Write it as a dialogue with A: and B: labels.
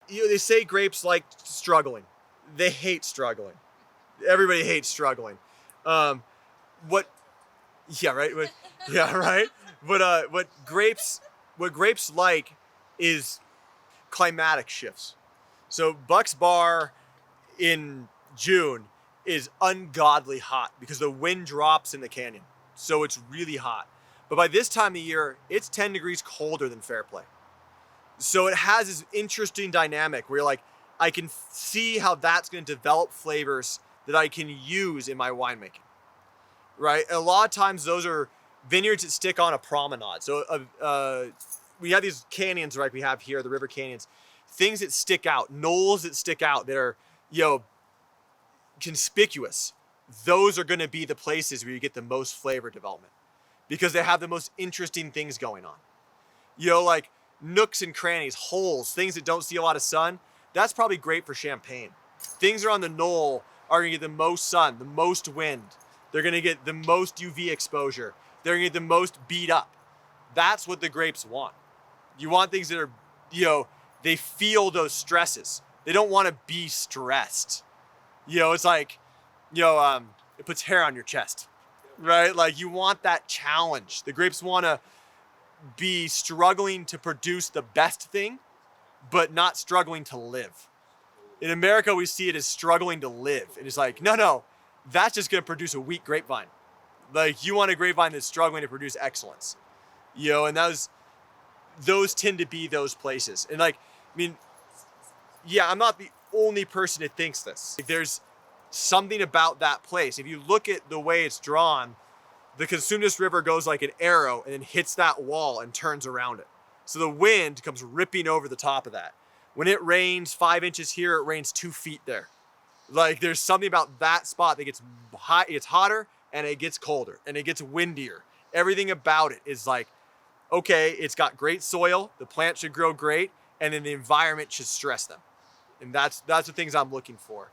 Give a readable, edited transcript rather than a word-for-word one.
A: they say grapes like struggling. They hate struggling. Everybody hates struggling. What? Yeah, right. Yeah, right. But what grapes like is climatic shifts. So Bucks Bar in June is ungodly hot because the wind drops in the canyon. So it's really hot. But by this time of year, it's 10 degrees colder than Fairplay. So it has this interesting dynamic where you're like, I can see how that's going to develop flavors that I can use in my winemaking, right? And a lot of times those are vineyards that stick on a promenade. So we have these canyons, right? We have here, the river canyons, things that stick out, knolls that stick out that are, conspicuous. Those are going to be the places where you get the most flavor development because they have the most interesting things going on. Like nooks and crannies, holes, things that don't see a lot of sun. That's probably great for champagne. Things that are on the knoll are going to get the most sun, the most wind. They're going to get the most UV exposure. They're going to get the most beat up. That's what the grapes want. You want things that are, they feel those stresses. They don't want to be stressed. It's like, it puts hair on your chest, right? Like you want that challenge. The grapes want to be struggling to produce the best thing, but not struggling to live. In America, we see it as struggling to live. And it's like, no, that's just going to produce a weak grapevine. Like you want a grapevine that's struggling to produce excellence, and those tend to be those places. And I'm not the only person that thinks this. Like, there's something about that place. If you look at the way it's drawn, the Cosumnes River goes like an arrow and then hits that wall and turns around it. So the wind comes ripping over the top of that. When it rains 5 inches here, it rains 2 feet there. Like there's something about that spot that gets hot, it gets hotter and it gets colder and it gets windier. Everything about it is like, okay, it's got great soil, the plant should grow great, and then the environment should stress them. And that's the things I'm looking for.